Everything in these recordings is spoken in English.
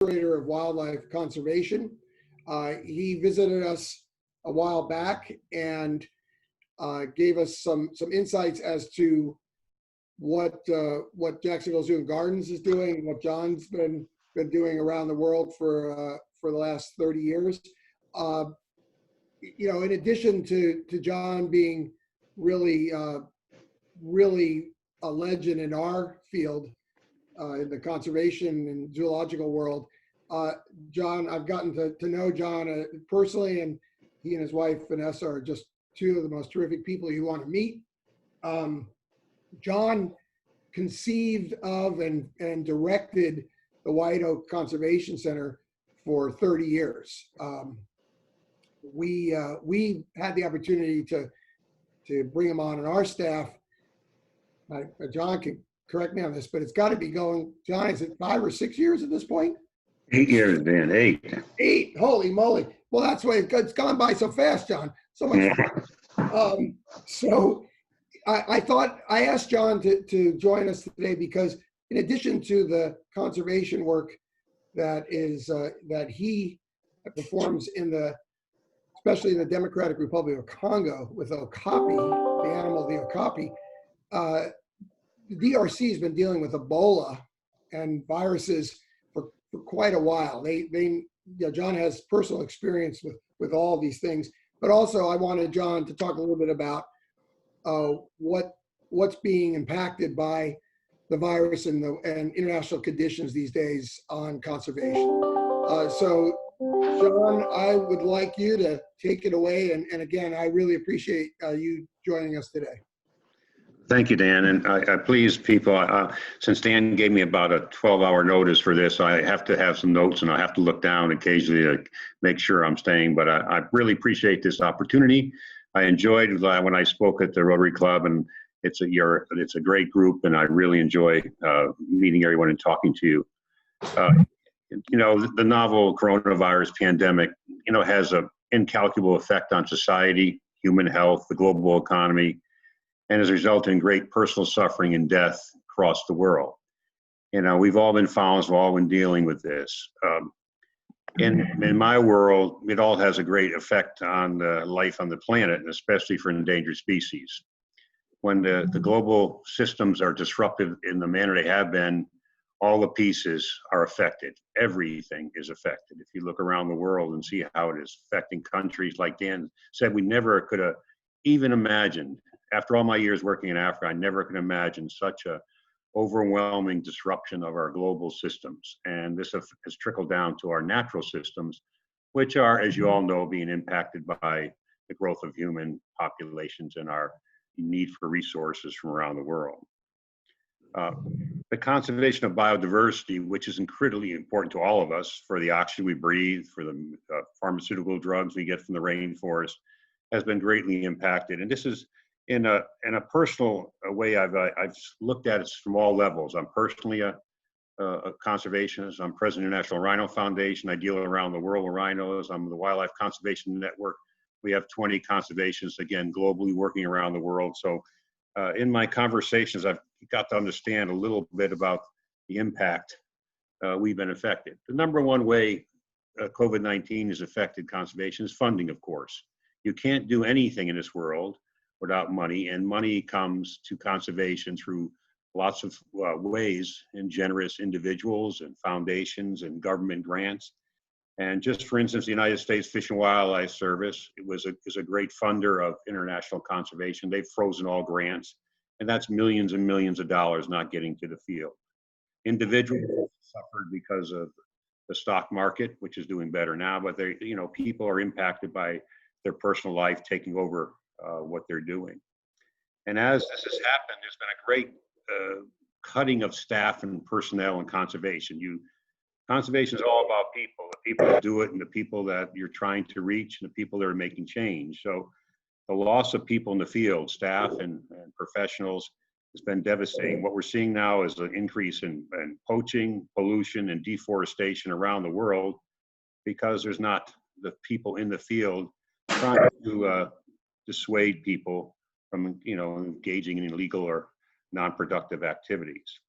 curator of wildlife conservation. He visited us a while back and gave us some insights as to what Jacksonville Zoo and Gardens is doing, what John's been doing around the world for the last 30 years. You know, in addition to John being really a legend in our field, in the conservation and zoological world, John, I've gotten to know John personally, and he and his wife Vanessa are just two of the most terrific people you want to meet. John conceived of and directed the White Oak Conservation Center for 30 years. We had the opportunity to bring him on our staff. John can correct me on this, but it's got to be going, John, is it 5 or 6 years at this point? 8 years, Dan, 8. 8, holy moly. Well, that's why it's gone by so fast, John. So much fun. So I thought I asked John to join us today because in addition to the conservation work that he performs especially in the Democratic Republic of Congo with okapi, the animal, the okapi, the DRC has been dealing with Ebola and viruses for quite a while. John has personal experience with all these things, but also I wanted John to talk a little bit about what's being impacted by the virus and international conditions these days on conservation. So John, I would like you to take it away. And again, I really appreciate you joining us today. Thank you, Dan. And I please people, since Dan gave me about a 12-hour notice for this, I have to have some notes and I have to look down occasionally to make sure I'm staying. But I really appreciate this opportunity. I enjoyed when I spoke at the Rotary Club, and it's a great group, and I really enjoy meeting everyone and talking to you. You know, the novel coronavirus pandemic, you know, has an incalculable effect on society, human health, the global economy, and has resulted in great personal suffering and death across the world. You know, we've all been following, we've all been dealing with this. In my world, it all has a great effect on the life on the planet, and especially for endangered species. When the global systems are disrupted in the manner they have been, all the pieces are affected. Everything is affected. If you look around the world and see how it is affecting countries, like Dan said, we never could have even imagined. After all my years working in Africa, I never could imagine such a overwhelming disruption of our global systems. And this has trickled down to our natural systems, which are, as you all know, being impacted by the growth of human populations and our need for resources from around the world. The conservation of biodiversity, which is incredibly important to all of us for the oxygen we breathe, for the pharmaceutical drugs we get from the rainforest, has been greatly impacted. And this is in a personal way. I've looked at it from all levels. I'm personally a conservationist. I'm president of the National Rhino Foundation. I deal around the world with rhinos. I'm the Wildlife Conservation Network. We have 20 conservationists, again, globally working around the world. So in my conversations, I've got to understand a little bit about the impact we've been affected. The number one way COVID-19 has affected conservation is funding, of course. You can't do anything in this world without money, and money comes to conservation through lots of ways, and generous individuals and foundations and government grants. And just for instance, the United States Fish and Wildlife Service is a great funder of international conservation. They've frozen all grants, and that's millions and millions of dollars not getting to the field. Individuals suffered because of the stock market, which is doing better now, but people are impacted by their personal life taking over what they're doing. And as this has happened, there's been a great cutting of staff and personnel in conservation. Conservation is all about people, the people that do it and the people that you're trying to reach and the people that are making change. So the loss of people in the field, staff and professionals, has been devastating. What we're seeing now is an increase in poaching, pollution, and deforestation around the world because there's not the people in the field trying to dissuade people from engaging in illegal or non-productive activities.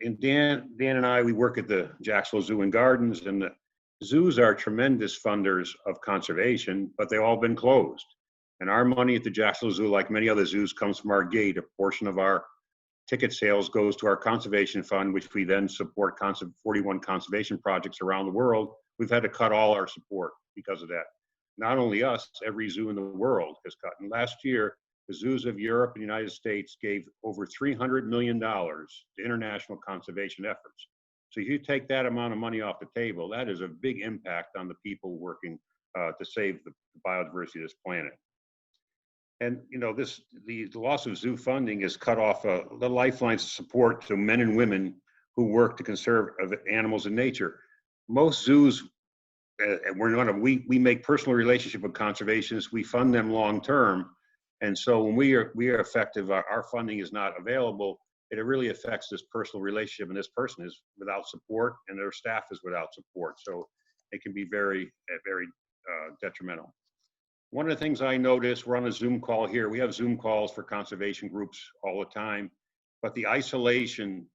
And Dan and I, we work at the Jacksonville Zoo and Gardens, and the zoos are tremendous funders of conservation, but they've all been closed. And our money at the Jacksonville Zoo, like many other zoos, comes from our gate. A portion of our ticket sales goes to our conservation fund, which we then support 41 conservation projects around the world. We've had to cut all our support because of that. Not only us, every zoo in the world has cut. And last year, the zoos of Europe and the United States gave over $300 million to international conservation efforts. So if you take that amount of money off the table, that is a big impact on the people working to save the biodiversity of this planet. And you know, the loss of zoo funding has cut off the lifelines of support to men and women who work to conserve animals and nature. Most zoos, and we make personal relationship with conservationists. We fund them long term, and so when we are effective, our funding is not available. It really affects this personal relationship, and this person is without support, and their staff is without support. So it can be very detrimental. One of the things I noticed, we're on a Zoom call here. We have Zoom calls for conservation groups all the time, but the isolation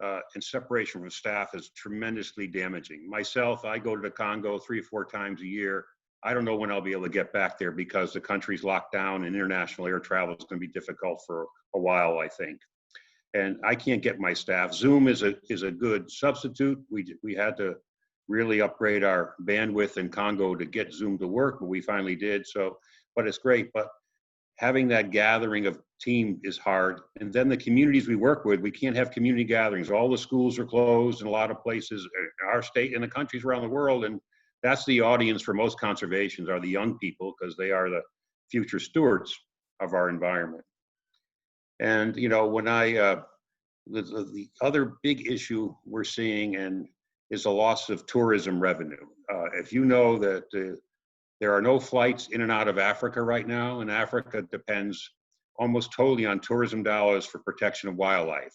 and separation from staff is tremendously damaging. Myself, I go to the Congo 3 or 4 times a year. I don't know when I'll be able to get back there because the country's locked down and international air travel is going to be difficult for a while, I think. And I can't get my staff. Zoom is a good substitute. We had to really upgrade our bandwidth in Congo to get Zoom to work, but we finally did. So, but it's great. But having that gathering of team is hard. And then the communities we work with, we can't have community gatherings. All the schools are closed in a lot of places, our state and the countries around the world. And that's the audience for most conservations are the young people, because they are the future stewards of our environment. And, you know, when the other big issue we're seeing is the loss of tourism revenue. If you know that there are no flights in and out of Africa right now, and Africa depends almost totally on tourism dollars for protection of wildlife.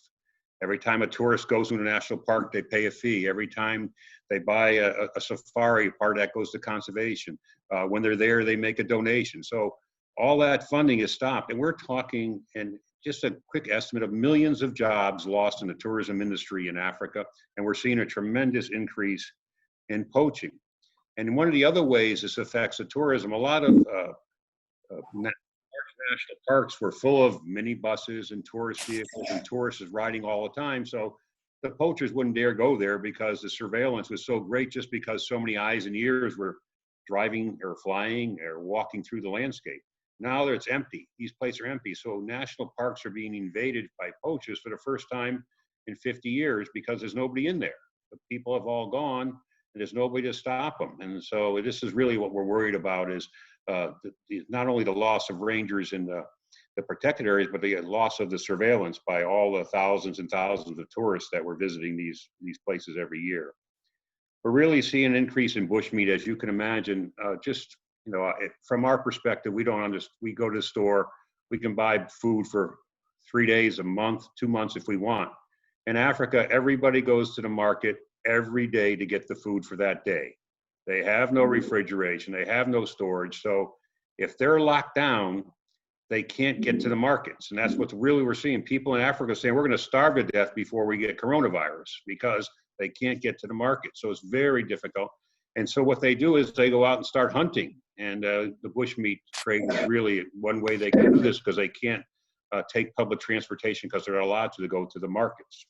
Every time a tourist goes to a national park, they pay a fee. Every time they buy a safari, part of that goes to conservation. When they're there, they make a donation. So all that funding is stopped. And we're talking, and just a quick estimate of millions of jobs lost in the tourism industry in Africa. And we're seeing a tremendous increase in poaching. And one of the other ways this affects the tourism, a lot of national parks were full of minibuses and tourist vehicles and tourists riding all the time. So the poachers wouldn't dare go there because the surveillance was so great, just because so many eyes and ears were driving or flying or walking through the landscape. Now that it's empty, these places are empty. So national parks are being invaded by poachers for the first time in 50 years because there's nobody in there. The people have all gone and there's nobody to stop them. And so this is really what we're worried about, is not only the loss of rangers in the protected areas, but the loss of the surveillance by all the thousands and thousands of tourists that were visiting these places every year. We're really seeing an increase in bushmeat, as you can imagine. Just, you know, from our perspective, we don't understand. We go to the store, we can buy food for 3 days, a month, 2 months if we want. In Africa, everybody goes to the market every day to get the food for that day. They have no refrigeration, they have no storage. So if they're locked down, they can't get to the markets. And that's what really we're seeing. People in Africa saying we're going to starve to death before we get coronavirus because they can't get to the market. So it's very difficult. And so what they do is they go out and start hunting. And the bushmeat trade is really one way they can do this, because they can't take public transportation because they're not allowed to go to the markets.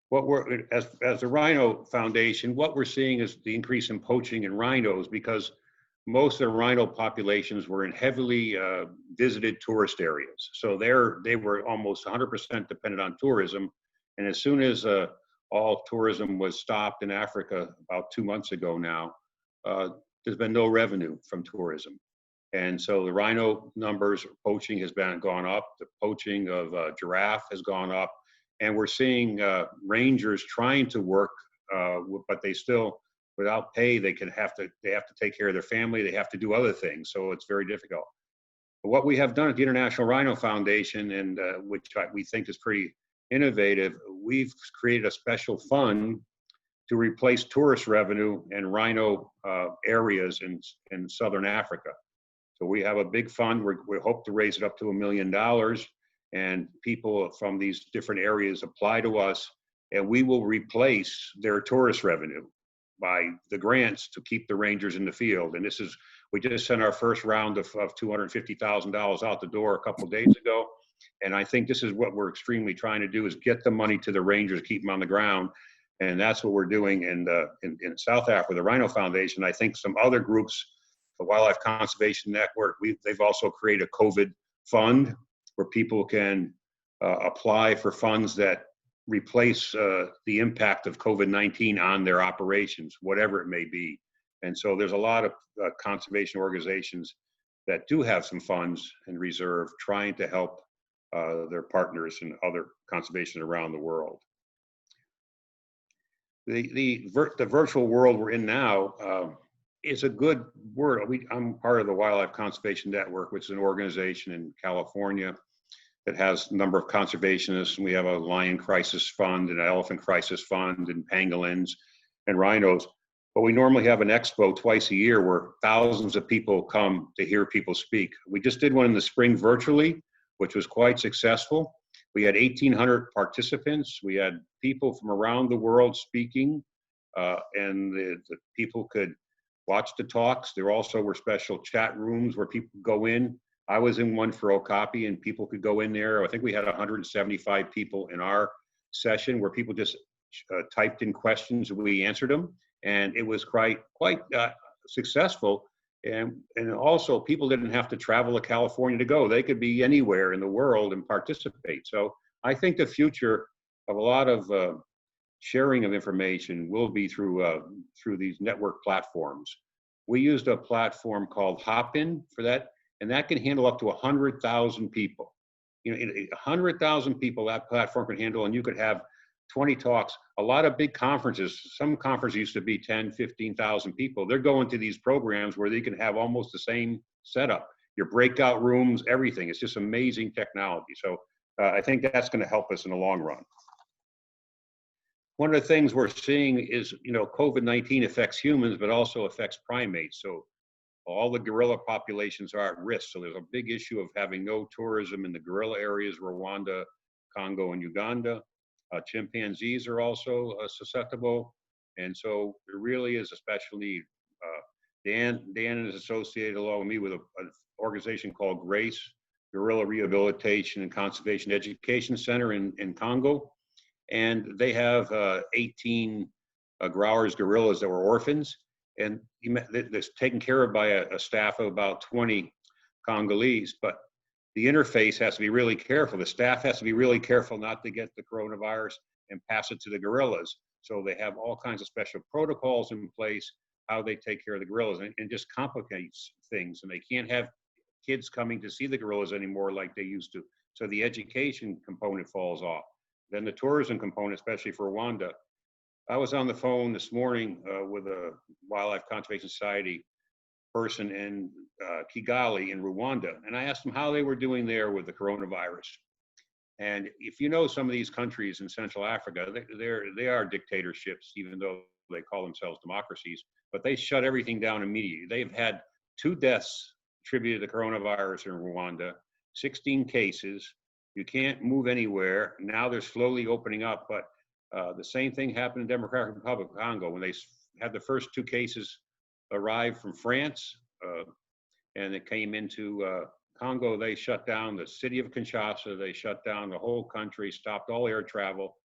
What we're, as the Rhino Foundation, what we're seeing is the increase in poaching in rhinos, because most of the rhino populations were in heavily visited tourist areas. So they were almost 100% dependent on tourism. And as soon as all tourism was stopped in Africa about 2 months ago now, there's been no revenue from tourism. And so the rhino numbers, poaching has gone up. The poaching of giraffe has gone up. And we're seeing rangers trying to work, but they still, without pay, they have to take care of their family. They have to do other things. So it's very difficult. But what we have done at the International Rhino Foundation, and which we think is pretty innovative, we've created a special fund to replace tourist revenue in rhino areas in Southern Africa. So we have a big fund. We hope to raise it up to $1 million. and people from these different areas apply to us, and we will replace their tourist revenue by the grants to keep the rangers in the field. And this is, we just sent our first round of $250,000 out the door a couple of days ago. And I think this is what we're extremely trying to do, is get the money to the rangers, keep them on the ground. And that's what we're doing in South Africa, the Rhino Foundation. I think some other groups, the Wildlife Conservation Network, they've also created a COVID fund where people can apply for funds that replace the impact of COVID-19 on their operations, whatever it may be. And so there's a lot of conservation organizations that do have some funds in reserve trying to help their partners and other conservation around the world. The virtual world we're in now is a good word. I'm part of the Wildlife Conservation Network, which is an organization in California that has a number of conservationists. And we have a lion crisis fund, and an elephant crisis fund, and pangolins and rhinos. But we normally have an expo twice a year where thousands of people come to hear people speak. We just did one in the spring virtually, which was quite successful. We had 1,800 participants. We had people from around the world speaking, and the people could watch the talks. There also were special chat rooms where people go in. I was in one for Okapi, and people could go in there. I think we had 175 people in our session where people just typed in questions and we answered them. And it was quite successful. And also, people didn't have to travel to California to go. They could be anywhere in the world and participate. So I think the future of a lot of sharing of information will be through these network platforms. We used a platform called Hopin for that, and that can handle up to 100,000 people. 100,000 people that platform can handle, and you could have 20 talks. A lot of big conferences, some conferences used to be 10, 15,000 people. They're going to these programs where they can have almost the same setup, your breakout rooms, everything. It's just amazing technology. So I think that's going to help us in the long run. One of the things we're seeing is, COVID-19 affects humans, but also affects primates. So all the gorilla populations are at risk. So there's a big issue of having no tourism in the gorilla areas, Rwanda, Congo, and Uganda. Chimpanzees are also susceptible, and so there really is a special need. Dan is associated along with me with an organization called GRACE, Gorilla Rehabilitation and Conservation Education Center in Congo, and they have 18 Growers gorillas that were orphans, and they're taken care of by a staff of about 20 Congolese, but the interface has to be really careful. The staff has to be really careful not to get the coronavirus and pass it to the gorillas. So they have all kinds of special protocols in place, how they take care of the gorillas, and just complicates things. And they can't have kids coming to see the gorillas anymore like they used to. So the education component falls off. Then the tourism component, especially for Rwanda. I was on the phone this morning with a Wildlife Conservation Society person in Kigali in Rwanda, and I asked them how they were doing there with the coronavirus. And if you know some of these countries in Central Africa, they are dictatorships, even though they call themselves democracies, but they shut everything down immediately. They've had 2 deaths attributed to coronavirus in Rwanda, 16 cases. You can't move anywhere. Now they're slowly opening up, but the same thing happened in Democratic Republic of Congo when they had the first 2 cases arrived from France, and it came into Congo. They shut down the city of Kinshasa. They shut down the whole country, stopped all air travel.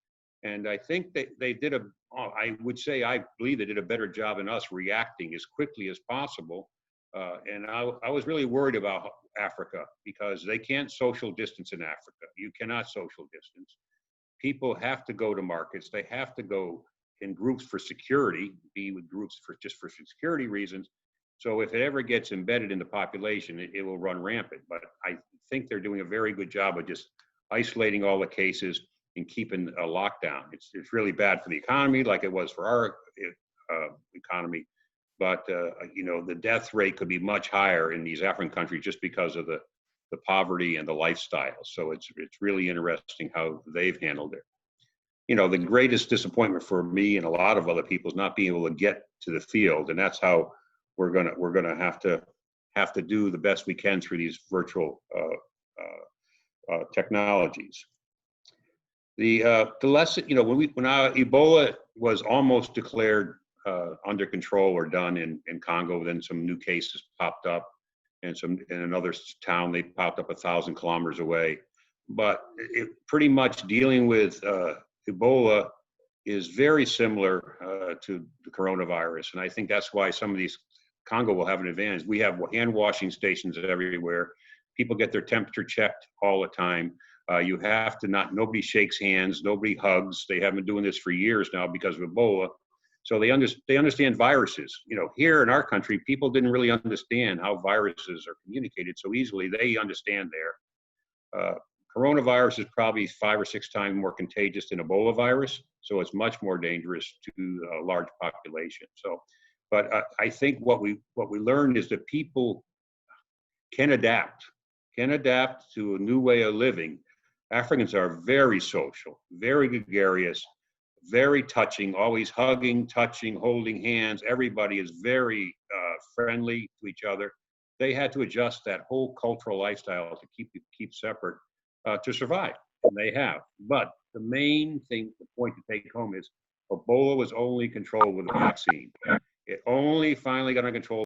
And I think they did I believe they did a better job than us reacting as quickly as possible. And I was really worried about Africa because they can't social distance in Africa. You cannot social distance. People have to go to markets. They have to go in groups for security, be with groups for security reasons. So if it ever gets embedded in the population, it will run rampant. But I think they're doing a very good job of just isolating all the cases and keeping a lockdown. It's really bad for the economy, like it was for our economy. But the death rate could be much higher in these African countries just because of the poverty and the lifestyle. So it's really interesting how they've handled it. The greatest disappointment for me and a lot of other people is not being able to get to the field, and that's how we're gonna have to do the best we can through these virtual technologies. The lesson, you know, when Ebola was almost declared under control or done in Congo, then some new cases popped up, and in another town they popped up 1,000 kilometers away. But pretty much dealing with Ebola is very similar to the coronavirus, and I think that's why some of these Congo will have an advantage. We have hand washing stations everywhere. People get their temperature checked all the time. You have to nobody shakes hands, nobody hugs. They have been doing this for years now because of Ebola. So they understand viruses. You know, here in our country, people didn't really understand how viruses are communicated so easily. They understand there. Coronavirus is probably 5 or 6 times more contagious than Ebola virus, so it's much more dangerous to a large population. So, but I think what we learned is that people can adapt to a new way of living. Africans are very social, very gregarious, very touching, always hugging, touching, holding hands. Everybody is very friendly to each other. They had to adjust that whole cultural lifestyle to keep separate to survive, and they have. But the main thing, the point to take home is Ebola was only controlled with a vaccine. It only finally got under control.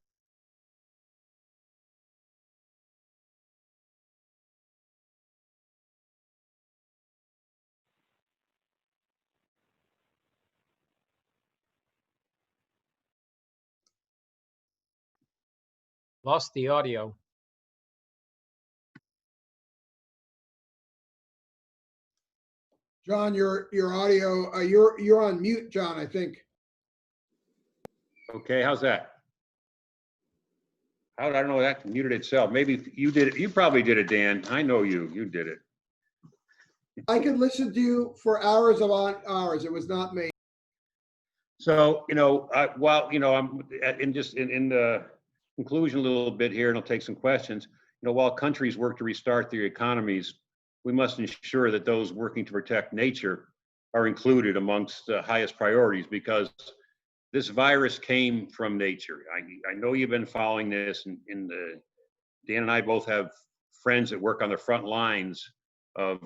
Lost the audio. John, your audio, you're on mute, John, I think. Okay, how's that? I don't know, that muted itself. Maybe you did it. You probably did it, Dan. I know you did it. I could listen to you for hours upon hours. It was not me. So, you know, while, you know, I'm in the conclusion a little bit here, and I'll take some questions. You know, while countries work to restart their economies, we must ensure that those working to protect nature are included amongst the highest priorities, because this virus came from nature. I know you've been following this, and Dan and I both have friends that work on the front lines of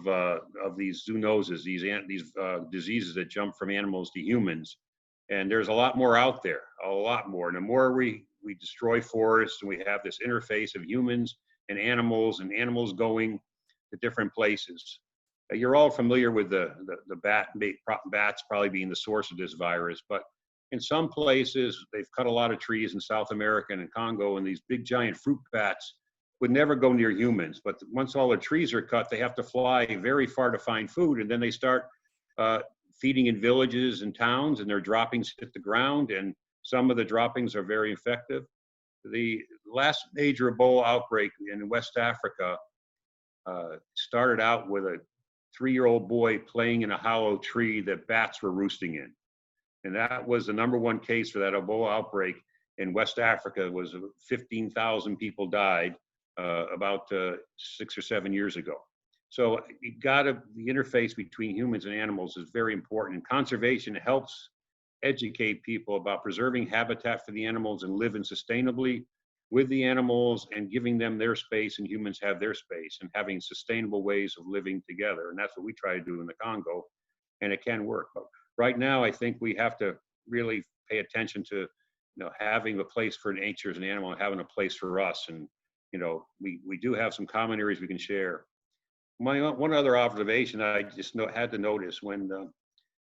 these zoonoses, these diseases that jump from animals to humans. And there's a lot more out there, a lot more. And the more we destroy forests, and we have this interface of humans and animals going to different places. You're all familiar with the bats probably being the source of this virus, but in some places they've cut a lot of trees in South America and in Congo, and these big giant fruit bats would never go near humans. But once all the trees are cut, they have to fly very far to find food, and then they start feeding in villages and towns, and their droppings hit the ground, and some of the droppings are very effective. The last major Ebola outbreak in West Africa started out with a 3-year-old boy playing in a hollow tree that bats were roosting in. And that was the #1 case for that Ebola outbreak in West Africa. Was 15,000 people died about 6 or 7 years ago. So the interface between humans and animals is very important, and conservation helps educate people about preserving habitat for the animals and living sustainably with the animals and giving them their space, and humans have their space, and having sustainable ways of living together. And that's what we try to do in the Congo, and it can work. But right now, I think we have to really pay attention to, you know, having a place for nature as an animal and having a place for us. And, you know, we do have some common areas we can share. One other observation I just had to notice, when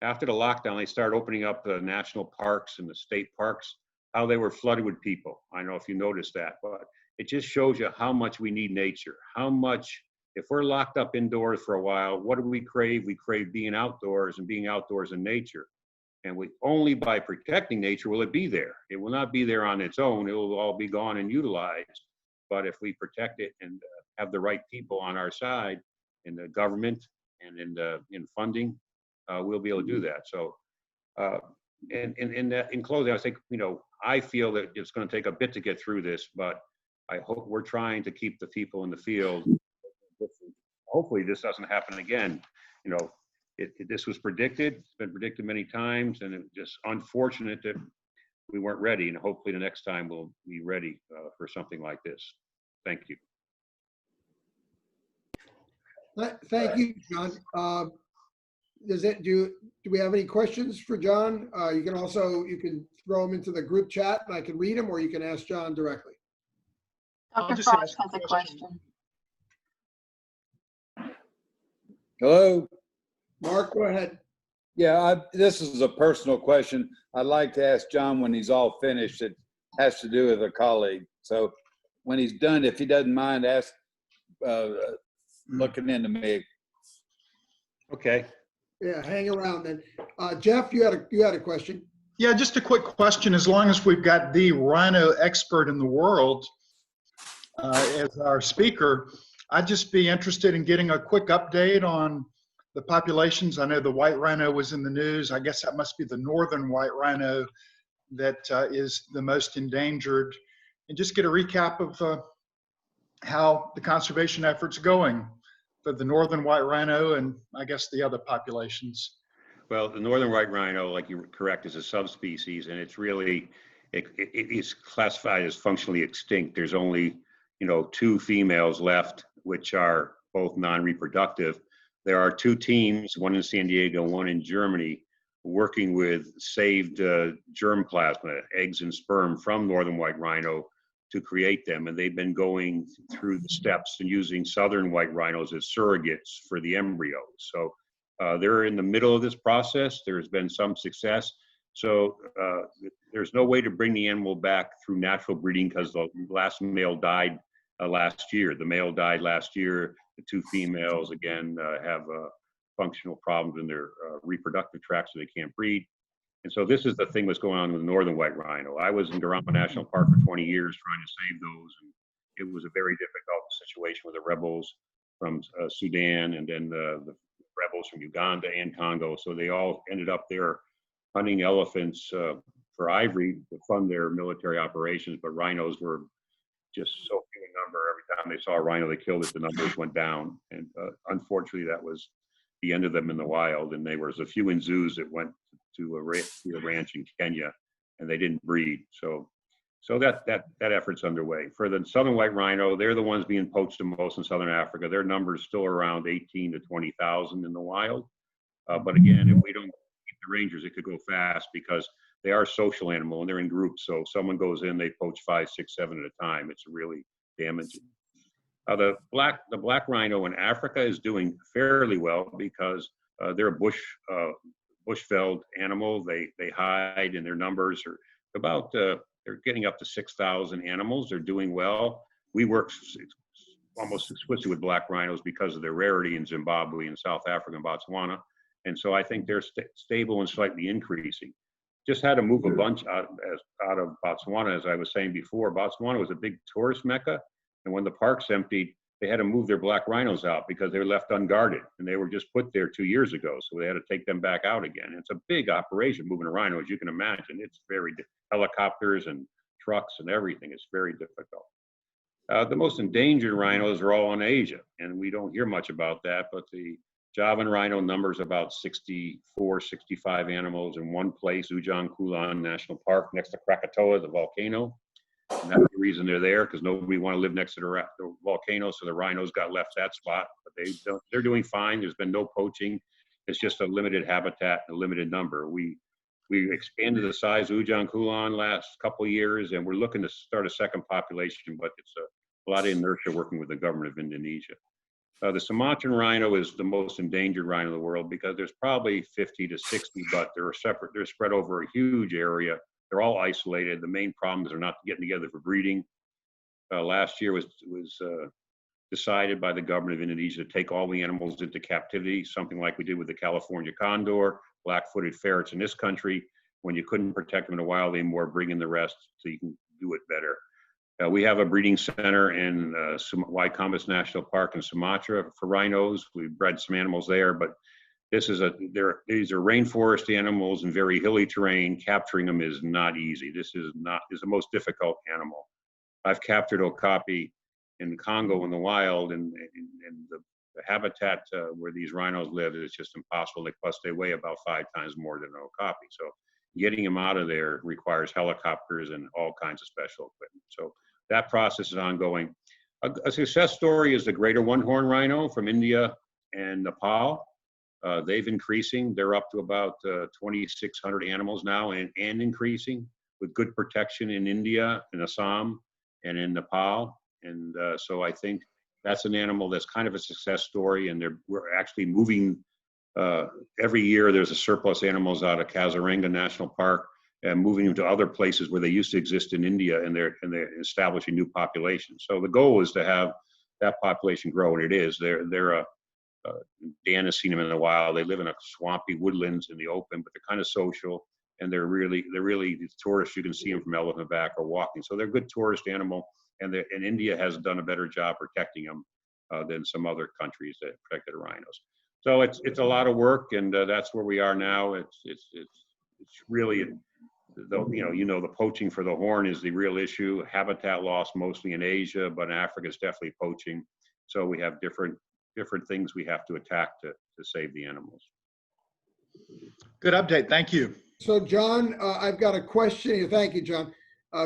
after the lockdown, they started opening up the national parks and the state parks, how they were flooded with people. I don't know if you noticed that, but it just shows you how much we need nature. How much, if we're locked up indoors for a while, what do we crave? We crave being outdoors and being outdoors in nature. And only by protecting nature will it be there. It will not be there on its own. It will all be gone and utilized. But if we protect it and have the right people on our side in the government and in funding, we'll be able to do that. So, in closing, I think, you know, I feel that it's going to take a bit to get through this, but I hope we're trying to keep the people in the field. Hopefully this doesn't happen again. You know, this was predicted. It's been predicted many times, and it's just unfortunate that we weren't ready. And hopefully the next time we'll be ready for something like this. Thank you. Thank you, John. Do we have any questions for John? You can throw them into the group chat and I can read them, or you can ask John directly. Dr. Frost has a question. Hello. Mark, go ahead. Yeah, this is a personal question. I'd like to ask John when he's all finished. It has to do with a colleague. So when he's done, if he doesn't mind, looking into me. Okay. Yeah, hang around then. Jeff, you had a question. Yeah, just a quick question. As long as we've got the rhino expert in the world as our speaker, I'd just be interested in getting a quick update on the populations. I know the white rhino was in the news. I guess that must be the northern white rhino that is the most endangered. And just get a recap of how the conservation efforts going for the northern white rhino and I guess the other populations. Well, the northern white rhino, like you're correct, is a subspecies, and it's really, it is classified as functionally extinct. There's only, 2 females left, which are both non-reproductive. There are 2 teams, one in San Diego, one in Germany, working with saved germ plasma, eggs and sperm from northern white rhino to create them. And they've been going through the steps and using southern white rhinos as surrogates for the embryos. So they're in the middle of this process. There's been some success. So there's no way to bring the animal back through natural breeding because the last male died last year. The male died last year. The 2 females, again, have functional problems in their reproductive tract, so they can't breed. And so this is the thing that's going on with the northern white rhino. I was in Garamba National Park for 20 years trying to save those, and it was a very difficult situation with the rebels from Sudan and then the rebels from Uganda and Congo. So they all ended up there hunting elephants for ivory to fund their military operations, but rhinos were just so few in number. Every time they saw a rhino, they killed it, the numbers went down. And unfortunately, that was the end of them in the wild. And there was a few in zoos that went to a ranch in Kenya, and they didn't breed. So that effort's underway. For the southern white rhino, they're the ones being poached the most in southern Africa. Their numbers still around 18 to 20,000 in the wild. But again, if we don't keep the rangers, it could go fast because they are a social animal and they're in groups. So if someone goes in, they poach 5, 6, 7 at a time. It's really damaging. The black rhino in Africa is doing fairly well because they're a bushveld animal. They hide, and their numbers are about they're getting up to 6,000 animals. They're doing well. We work almost exclusively with black rhinos because of their rarity in Zimbabwe and South Africa and Botswana. And so I think they're stable and slightly increasing. Just had to move a bunch out of Botswana, as I was saying before. Botswana was a big tourist mecca, and when the parks emptied, they had to move their black rhinos out because they were left unguarded, and they were just put there 2 years ago, so they had to take them back out again. It's a big operation moving a rhino, as you can imagine. It's helicopters and trucks and everything. It's very difficult. The most endangered rhinos are all in Asia, and we don't hear much about that, but the Javan rhino numbers about 64, 65 animals in one place, Ujung Kulon National Park, next to Krakatoa, the volcano. And that's the reason they're there, because nobody want to live next to the volcano, so the rhinos got left that spot. But they're doing fine. There's been no poaching. It's just a limited habitat, a limited number. We expanded the size of Ujung Kulon last couple of years, and we're looking to start a second population, but it's a lot of inertia working with the government of Indonesia. The Sumatran rhino is the most endangered rhino in the world because there's probably 50 to 60, but they're spread over a huge area. They're all isolated. The main problem is they're not getting together for breeding. Last year was decided by the government of Indonesia to take all the animals into captivity, something like we did with the California condor, black-footed ferrets in this country. When you couldn't protect them in the wild anymore, bring in the rest so you can do it better. We have a breeding center in Waikambas National Park in Sumatra for rhinos. We've bred some animals there, but these are rainforest animals in very hilly terrain. Capturing them is not easy. This is the most difficult animal. I've captured okapi in Congo in the wild, and the habitat where these rhinos live is just impossible. Plus, they weigh about 5 times more than an okapi. So getting them out of there requires helicopters and all kinds of special equipment. So that process is ongoing. A success story is the greater one-horn rhino from India. and Nepal. They've increasing. They're up to about 2,600 animals now and increasing with good protection in India, in Assam, and in Nepal. And so I think that's an animal that's kind of a success story. And we're actually moving, every year there's a surplus animals out of Kaziranga National Park and moving them to other places where they used to exist in India, and they're establishing new populations. So the goal is to have that population grow, and it is. Dan has seen them in the wild. They live in a swampy woodlands in the open, but they're kind of social, and they're really tourists. You can see them from elephant back or walking. So they're a good tourist animal, and India has done a better job protecting them than some other countries that protected rhinos. So it's a lot of work, and that's where we are now. It's really, the poaching for the horn is the real issue. Habitat loss mostly in Asia, but in Africa it's definitely poaching. So we have different things we have to attack to save the animals. Good update. Thank you. So John, I've got a question here. Thank you, John.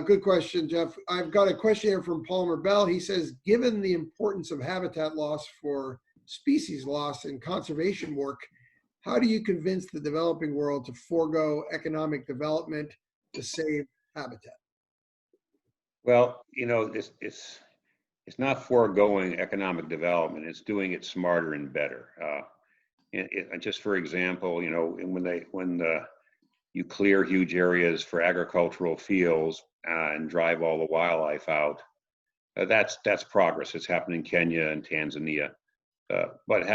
Good question, Jeff. I've got a question here from Palmer Bell. He says, given the importance of habitat loss for species loss and conservation work, how do you convince the developing world to forego economic development to save habitat? Well, it's not foregoing economic development. It's doing it smarter and better. Just for example, when you clear huge areas for agricultural fields and drive all the wildlife out, that's progress. It's happened in Kenya and Tanzania. But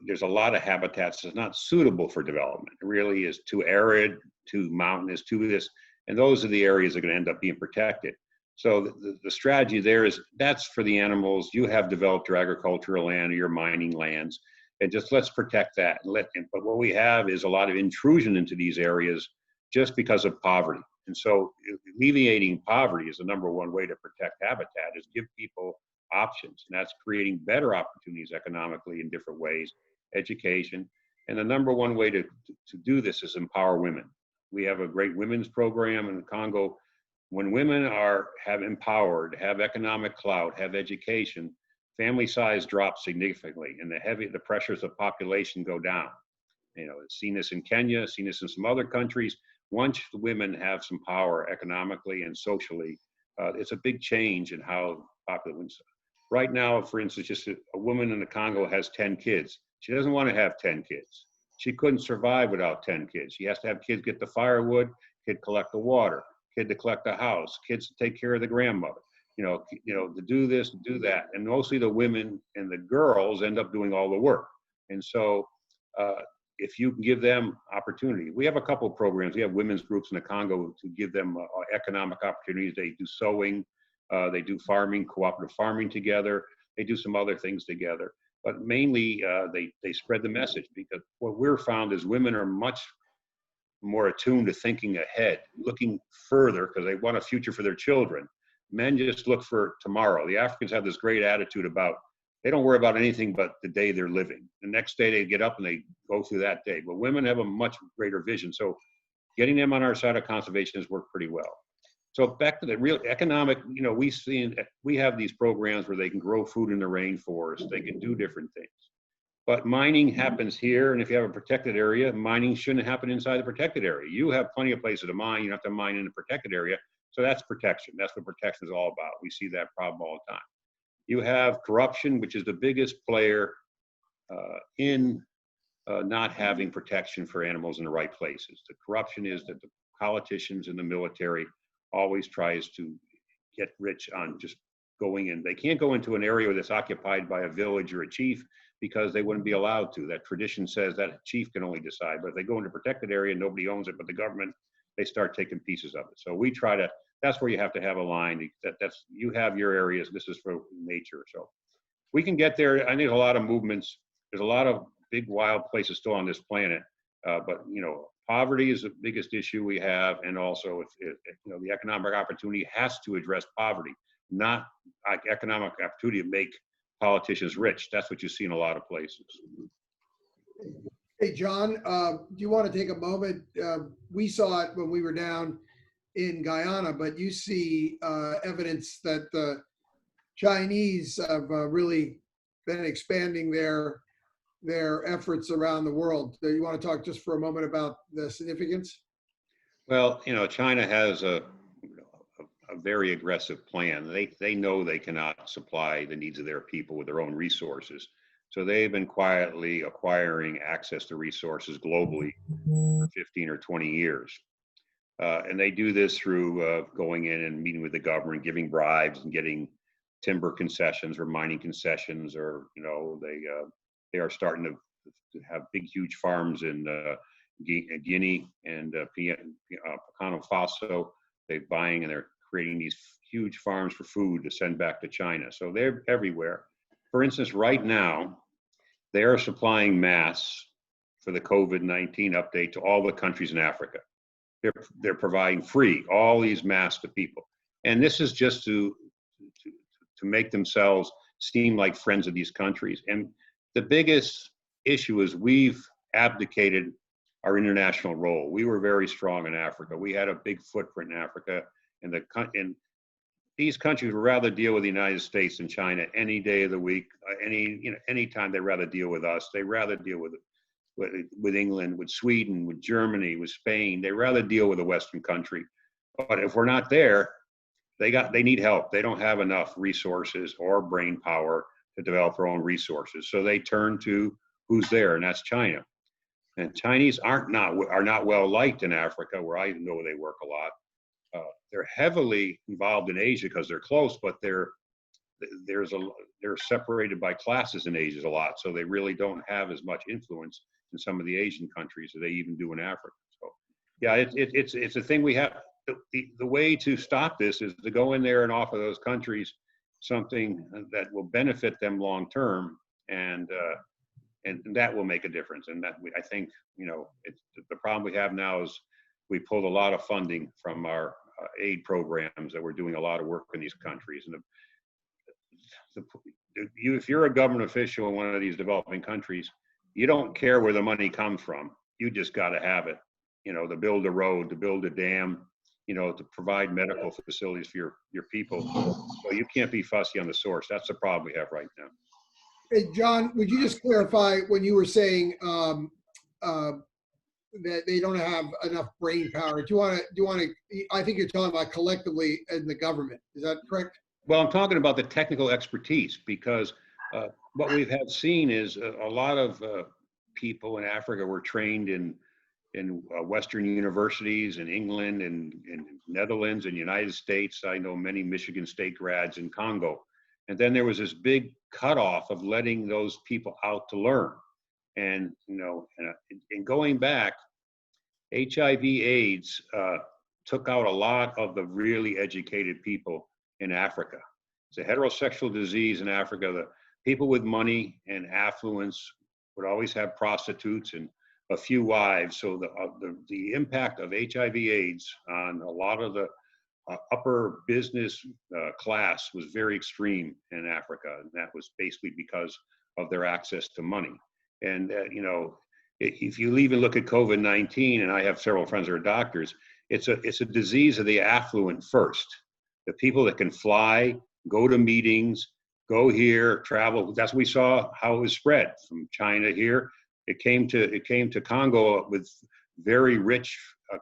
there's a lot of habitats that's not suitable for development. It really is too arid, too mountainous, too this, and those are the areas that are going to end up being protected. So the strategy there is that's for the animals. You have developed your agricultural land or your mining lands, and just let's protect that. But what we have is a lot of intrusion into these areas just because of poverty. And so alleviating poverty is the number one way to protect habitat, is give people options. And that's creating better opportunities economically in different ways, education. And the number one way to do this is empower women. We have a great women's program in the Congo. When women have empowered, have economic clout, have education, family size drops significantly, and the pressures of population go down. It's seen this in Kenya, seen this in some other countries. Once the women have some power economically and socially, it's a big change in how populations. Right now, for instance, just a woman in the Congo has 10 kids. She doesn't want to have 10 kids. She couldn't survive without 10 kids. She has to have kids get the firewood, kid collect the water, kid to collect the house, kids to take care of the grandmother, to do this, to do that. And mostly the women and the girls end up doing all the work. And so if you can give them opportunity, we have a couple of programs. We have women's groups in the Congo to give them economic opportunities. They do sewing, they do farming, cooperative farming together. They do some other things together. But mainly they spread the message, because what we're found is women are much more attuned to thinking ahead, looking further, because they want a future for their children. Men just look for tomorrow. The Africans have this great attitude about, they don't worry about anything but the day they're living. The next day they get up and they go through that day. But women have a much greater vision. So getting them on our side of conservation has worked pretty well. So back to the real economic, we have these programs where they can grow food in the rainforest. They can do different things. But mining happens here, and if you have a protected area, mining shouldn't happen inside the protected area. You have plenty of places to mine. You don't have to mine in a protected area. So that's protection. That's what protection is all about. We see that problem all the time. You have corruption, which is the biggest player in not having protection for animals in the right places. The corruption is that the politicians and the military always tries to get rich on just going in. They can't go into an area that's occupied by a village or a chief, because they wouldn't be allowed to. That tradition says that a chief can only decide. But if they go into a protected area, nobody owns it but the government, they start taking pieces of it. So we try to, that's where you have to have a line. That's you have your areas, this is for nature. So we can get there. I think there's a lot of movements. There's a lot of big wild places still on this planet. But poverty is the biggest issue we have. And also the economic opportunity has to address poverty, not like economic opportunity to make politicians rich. That's what you see in a lot of places. Hey, John, do you want to take a moment? We saw it when we were down in Guyana, but you see evidence that the Chinese have really been expanding their their efforts around the world. Do you want to talk just for a moment about the significance? Well, China has a very aggressive plan. They know they cannot supply the needs of their people with their own resources. So they've been quietly acquiring access to resources globally for 15 or 20 years. And they do this through going in and meeting with the government, giving bribes and getting timber concessions or mining concessions, or they are starting to have big, huge farms in Guinea and Burkina Faso. They're buying and they're creating these huge farms for food to send back to China. So they're everywhere. For instance, right now, they are supplying masks for the COVID-19 update to all the countries in Africa. They're providing free all these masks to people, and this is just to make themselves seem like friends of these countries. And the biggest issue is we've abdicated our international role. We were very strong in Africa. We had a big footprint in Africa, and these countries would rather deal with the United States and China any day of the week, any time. They'd rather deal with us. They'd rather deal with England, with Sweden, with Germany, with Spain. They rather deal with a Western country. But if we're not there, they need help. They don't have enough resources or brain power to develop their own resources. So they turn to who's there, and that's China. And Chinese are not well liked in Africa, where I know they work a lot. They're heavily involved in Asia because they're close, but they're separated by classes in Asia a lot. So they really don't have as much influence in some of the Asian countries as they even do in Africa. So yeah, it's a thing we have. The way to stop this is to go in there and offer those countries something that will benefit them long term, and that will make a difference. And that I think the problem we have now is we pulled a lot of funding from our aid programs that we're doing a lot of work in these countries. And if you're a government official in one of these developing countries, you don't care where the money comes from. You just got to have it, to build a road, to build a dam, to provide medical facilities for your people. So you can't be fussy on the source. That's the problem we have right now. Hey, John, would you just clarify when you were saying that they don't have enough brain power? Do you want to, I think you're talking about collectively in the government. Is that correct? Well, I'm talking about the technical expertise, because what we have seen is a lot of people in Africa were trained in Western universities in England and Netherlands and United States. I know many Michigan State grads in Congo. And then there was this big cutoff of letting those people out to learn. And, and going back, HIV/AIDS took out a lot of the really educated people in Africa. It's a heterosexual disease in Africa. The people with money and affluence would always have prostitutes and a few wives. So the impact of HIV/AIDS on a lot of the upper business class was very extreme in Africa, and that was basically because of their access to money. And if you even look at COVID-19, and I have several friends that are doctors, it's a disease of the affluent first. The people that can fly, go to meetings, go here, travel. That's what we saw how it was spread from China here. It came to Congo with very rich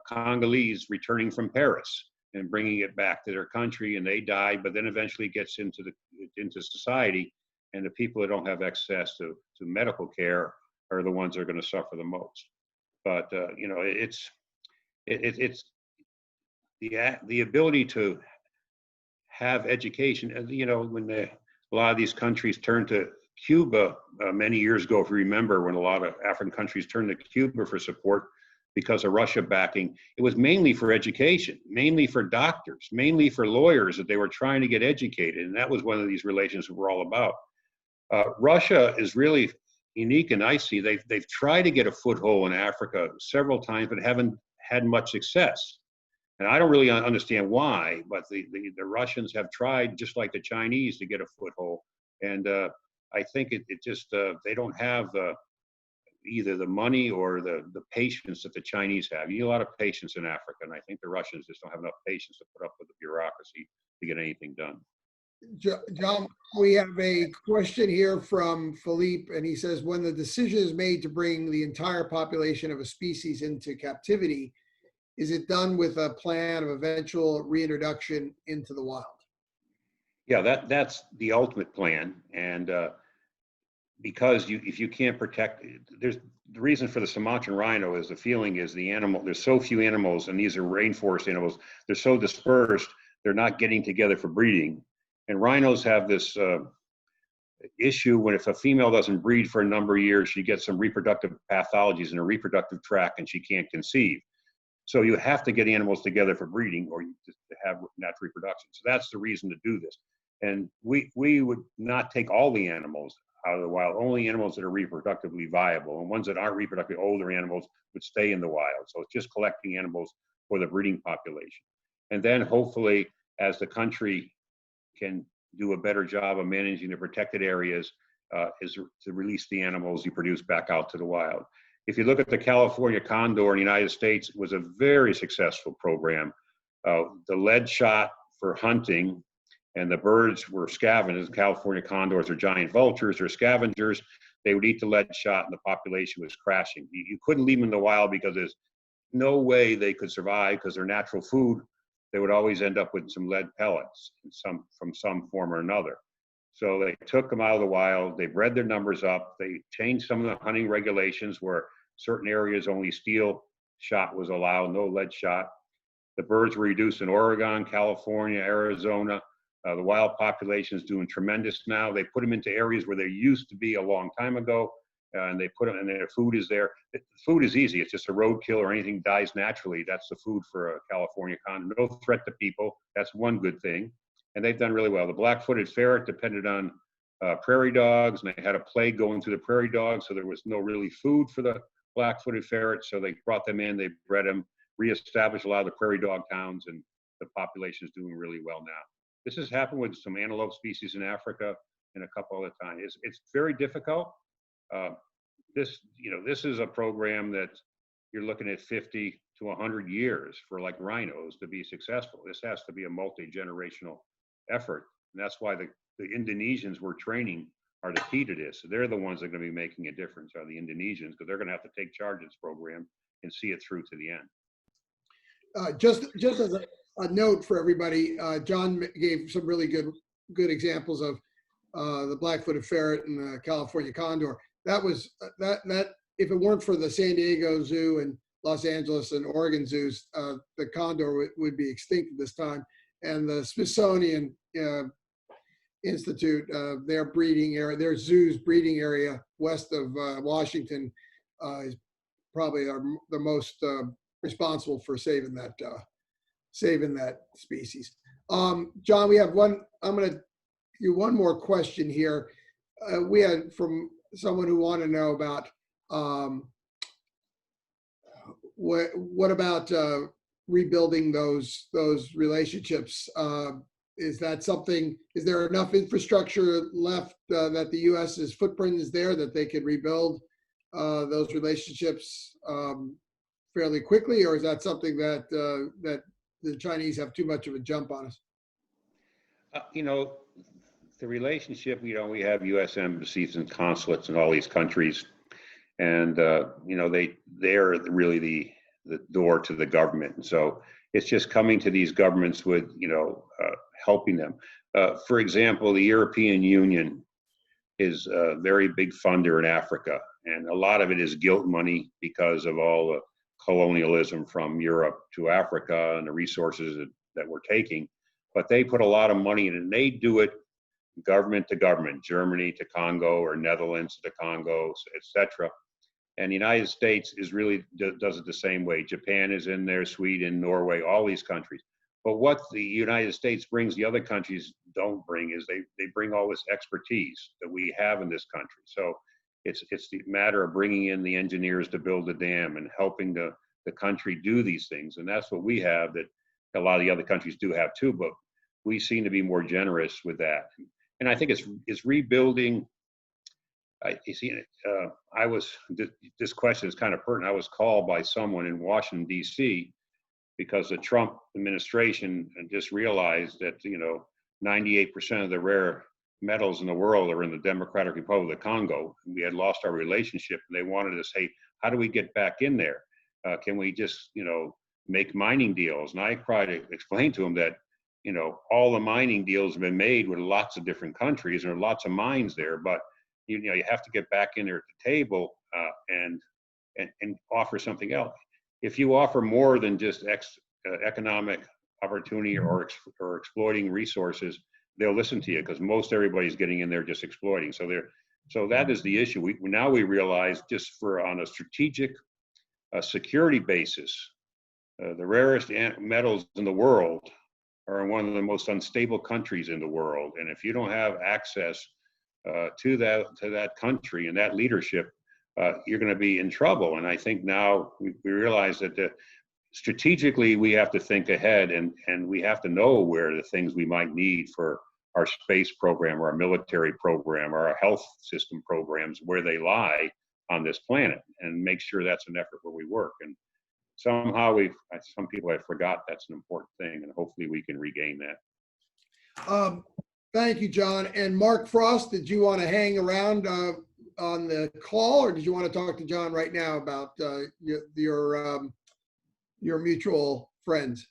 Congolese returning from Paris and bringing it back to their country, and they died. But then eventually gets into society, and the people that don't have access to medical care are the ones that are going to suffer the most. But it's the ability to have education. When a lot of these countries turned to Cuba many years ago, if you remember, when a lot of African countries turned to Cuba for support because of Russia backing, it was mainly for education, mainly for doctors, mainly for lawyers that they were trying to get educated. And that was one of these relations we're all about. Russia is really unique, and I see they've tried to get a foothold in Africa several times, but haven't had much success. And I don't really understand why, but the Russians have tried, just like the Chinese, to get a foothold. And I think it just, they don't have either the money or the patience that the Chinese have. You need a lot of patience in Africa, and I think the Russians just don't have enough patience to put up with the bureaucracy to get anything done. John, we have a question here from Philippe, and he says, when the decision is made to bring the entire population of a species into captivity, is it done with a plan of eventual reintroduction into the wild? Yeah, that's the ultimate plan. And because if you can't protect, there's the reason for the Sumatran rhino is the feeling is the animal, there's so few animals, and these are rainforest animals, they're so dispersed, they're not getting together for breeding. And rhinos have this issue when if a female doesn't breed for a number of years, she gets some reproductive pathologies in her reproductive tract and she can't conceive. So you have to get animals together for breeding or you just have natural reproduction. So that's the reason to do this. And we would not take all the animals out of the wild, only animals that are reproductively viable, and ones that aren't reproductively older animals would stay in the wild. So it's just collecting animals for the breeding population. And then hopefully as the country can do a better job of managing the protected areas, is to release the animals you produce back out to the wild. If you look at the California condor in the United States, it was a very successful program. The lead shot for hunting, and the birds were scavengers. California condors are giant vultures, they're scavengers. They would eat the lead shot and the population was crashing. You couldn't leave them in the wild because there's no way they could survive because their natural food, they would always end up with some lead pellets from some form or another. So they took them out of the wild, they bred their numbers up, they changed some of the hunting regulations where certain areas only steel shot was allowed, no lead shot. The birds were reduced in Oregon, California, Arizona. The wild population is doing tremendous now. They put them into areas where they used to be a long time ago, and they put them, and their food is there. The food is easy. It's just a roadkill or anything dies naturally. That's the food for a California condor. No threat to people. That's one good thing. And they've done really well. The black-footed ferret depended on prairie dogs, and they had a plague going through the prairie dogs, so there was no really food for the black-footed ferret. So they brought them in, they bred them, reestablished a lot of the prairie dog towns, and the population is doing really well now. This has happened with some antelope species in Africa and a couple other times. It's very difficult. This is a program that you're looking at 50 to 100 years for like rhinos to be successful. This has to be a multi-generational effort. And that's why the Indonesians we're training are the key to this. So they're the ones that are going to be making a difference, are the Indonesians, because they're going to have to take charge of this program and see it through to the end. Just as a note for everybody, John gave some really good examples of the black-footed ferret and the California condor. That was that if it weren't for the San Diego Zoo and Los Angeles and Oregon zoos, the condor would be extinct at this time. And the Smithsonian Institute, their breeding area, their zoo's breeding area west of Washington, is probably the most responsible for saving that species. John, we have one. I'm going to do one more question here. We had from someone who wanted to know about what about rebuilding those relationships. Is that something? Is there enough infrastructure left that the U.S.'s footprint is there that they could rebuild those relationships fairly quickly, or is that something that that the Chinese have too much of a jump on us? The relationship, we have U.S. embassies and consulates in all these countries, and they're really the door to the government. And so it's just coming to these governments with helping them. For example, the European Union is a very big funder in Africa, and a lot of it is guilt money because of all the colonialism from Europe to Africa and the resources that we're taking. But they put a lot of money in it, and they do it government to government, Germany to Congo or Netherlands to Congo, etc. And the United States is really does it the same way. Japan is in there, Sweden, Norway, all these countries. But what the United States brings the other countries don't bring is they bring all this expertise that we have in this country. So it's the matter of bringing in the engineers to build the dam and helping the country do these things. And that's what we have that a lot of the other countries do have too, but we seem to be more generous with that. And I think it's rebuilding. This question is kind of pertinent. I was called by someone in Washington, D.C., because the Trump administration just realized that, 98% of the rare metals in the world are in the Democratic Republic of the Congo. We had lost our relationship, and they wanted to say, how do we get back in there? Can we just, make mining deals? And I tried to explain to them that, all the mining deals have been made with lots of different countries, and there are lots of mines there, but you have to get back in there at the table and offer something else. If you offer more than just economic opportunity or exploiting resources, they'll listen to you, because most everybody's getting in there just exploiting. So that is the issue. Now we realize, just on a strategic security basis, the rarest metals in the world are in one of the most unstable countries in the world. And if you don't have access to that country and that leadership, you're going to be in trouble. And I think now we realize that strategically we have to think ahead, and we have to know where the things we might need for our space program or our military program or our health system programs, where they lie on this planet, and make sure that's an effort where we work. And somehow some people have forgot that's an important thing, and hopefully we can regain that. Thank you, John. And Mark Frost, did you want to hang around on the call, or did you want to talk to John right now about your mutual friends?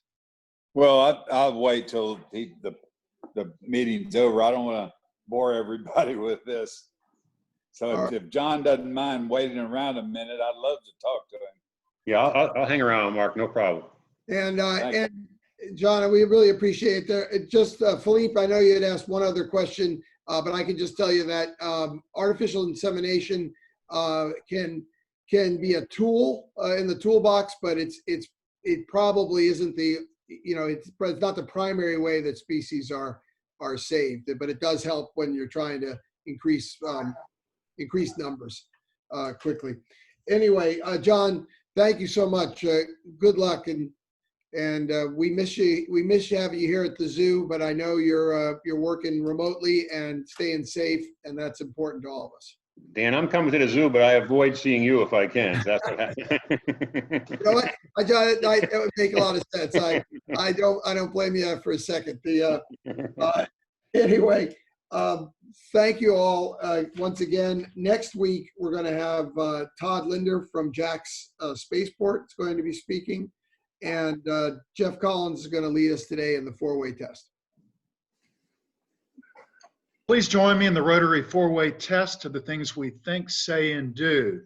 Well, I'll wait till the meeting's over. I don't want to bore everybody with this. So if John doesn't mind waiting around a minute, I'd love to talk to him. Yeah, I'll hang around, Mark, no problem. And John, we really appreciate that. Just Philippe, I know you had asked one other question, but I can just tell you that artificial insemination can be a tool in the toolbox, but it probably isn't it's not the primary way that species are saved, but it does help when you're trying to increase numbers quickly. Anyway, John, thank you so much. Good luck, and we miss you. We miss having you here at the zoo, but I know you're working remotely and staying safe, and that's important to all of us. Dan, I'm coming to the zoo, but I avoid seeing you if I can. So that's what happens. You know what? That would make a lot of sense. I don't blame you for a second. Anyway, thank you all once again. Next week we're going to have Todd Linder from Jax Spaceport is going to be speaking, and Jeff Collins is going to lead us today in the four-way test. Please join me in the Rotary four-way test of the things we think, say, and do.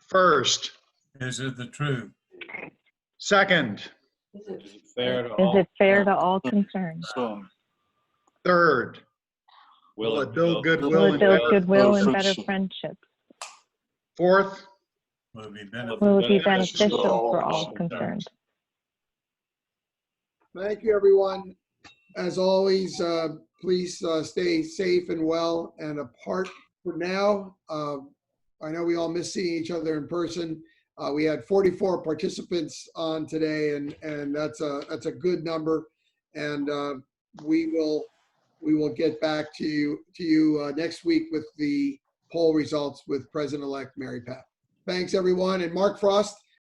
First. Is it the truth? Second. Is it fair to all concerned? Third. Will it build goodwill and better friendships? Fourth. Will it be beneficial for all concerned? Thank you, everyone. As always, please stay safe and well and apart for now. I know we all miss seeing each other in person. We had 44 participants on today, and that's a good number. And we will get back to you next week with the poll results with President-elect Mary Pat. Thanks, everyone. And Mark Frost,